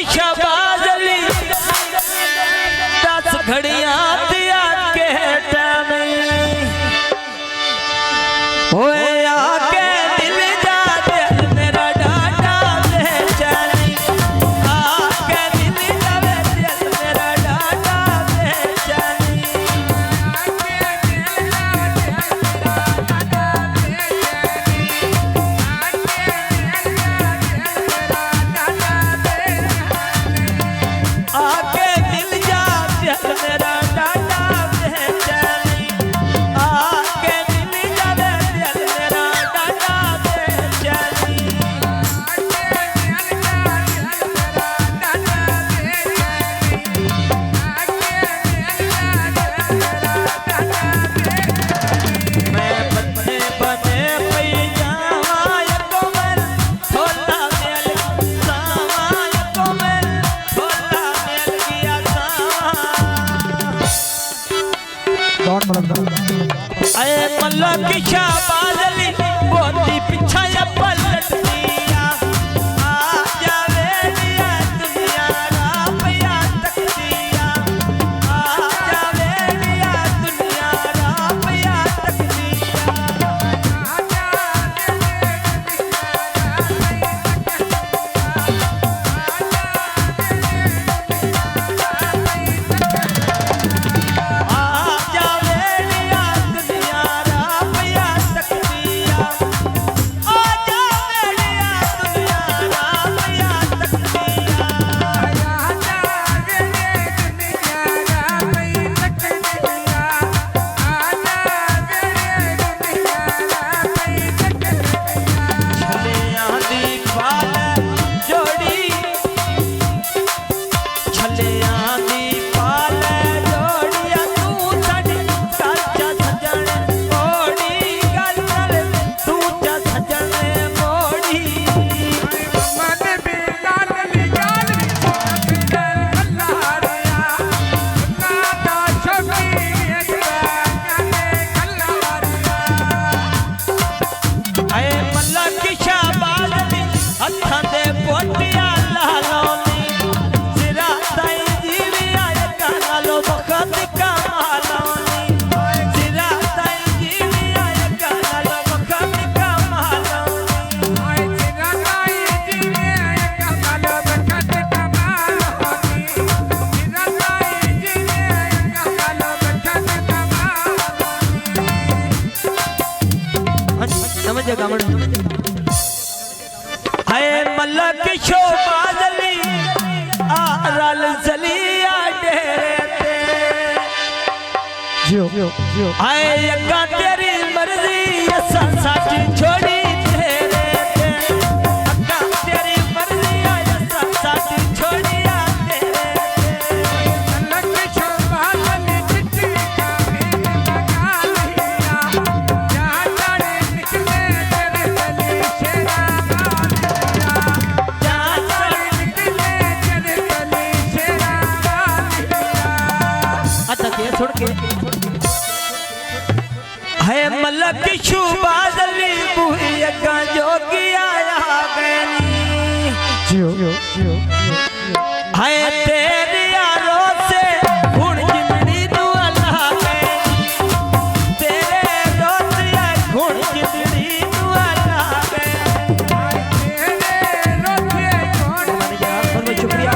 की शाबाजली 10 घड़ियां दिया के टाइम होए आके दिल जा दिल मेरा डाटा बेचैनी आके दिल जावे दिल मेरा डाटा बेचैनी आके दिल जा दिल मेरा डाटा बेचैनी आके दिल जावे दिल मेरा डाटा बेचैनी मैं बने बने पई जावा यको मेल थोला मेल सावा यको मेल थोला मेल किया सावा अरे मल्लो की शाबाजली बोती पिछा या पलट दिया आ जावे दिया दुनिया रापया तक दिया आ जावे दिया दुनिया रापया तक दिया आ जावे दिया दुनिया रापया तक दिया आ जावे दिया दुनिया रापया तक दिया छलियां दी पाल जोड़ी छलियां दी पाल जोड़िया तू साडी काचा सजण मोड़ी गल कर तू चा सजण मोड़ी आए मल्ला की शाबाजली हत्थां दे पोटिया लालोनी सिरा ताई जीवी आए कालो बखत कमालोनी सिरा ताई जीवी आए कालो बखत कमालोनी समझे गामड़ हाय मल्ला की शोबाजली आ रल जलिया डेरे ते हाय यका तेरी मर्जी असा साची छोड़ी तेरे ते अक्का तेरी मर्जी असा साची छोड़ी आ तेरे अच्छा के छोड़ के है मलक की शुबाजली बुहिया का जोगी आया गनी है तेरी यारों से गुण जिंदड़ी दुआ लागे तेरे दोस्त या गुण जिंदड़ी दुआ लागे बहुत शुक्रिया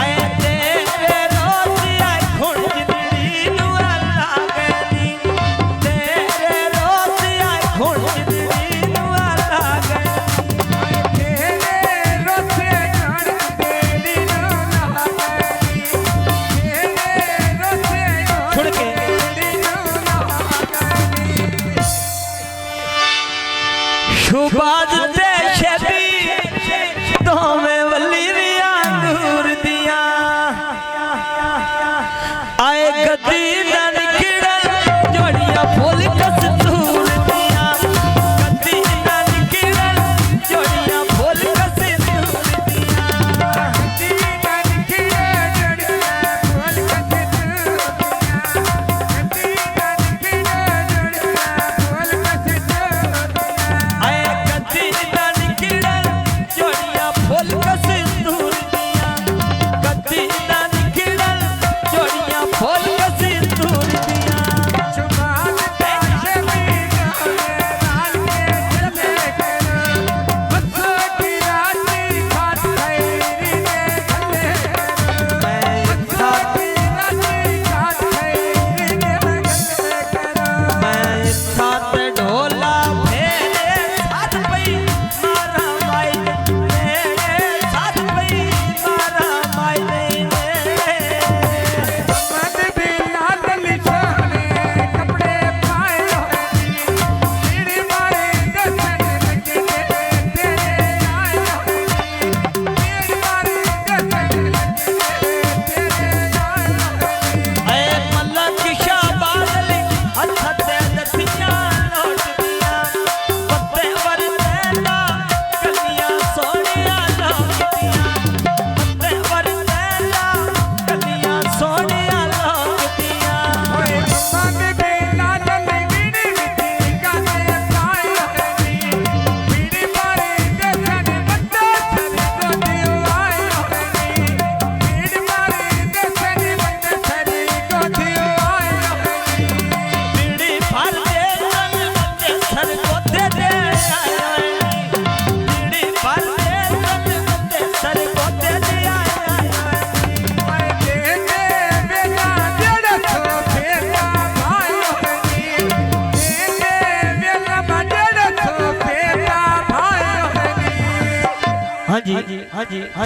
आए तेरे रोज आए गुण जिंदड़ी दुआ लागे तेरे रोज आए गुण जिंदड़ी दुआ लागे छोड़ के शुबाज देश भी तो में वली रिया दूर दिया आए गद्दी नन किड़न जोड़िया फूल कस दूर दिया गद्दी नन किड़न जोड़िया फूल कस दूर दिया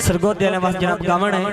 सरगोध्या ने जनाब गावण है।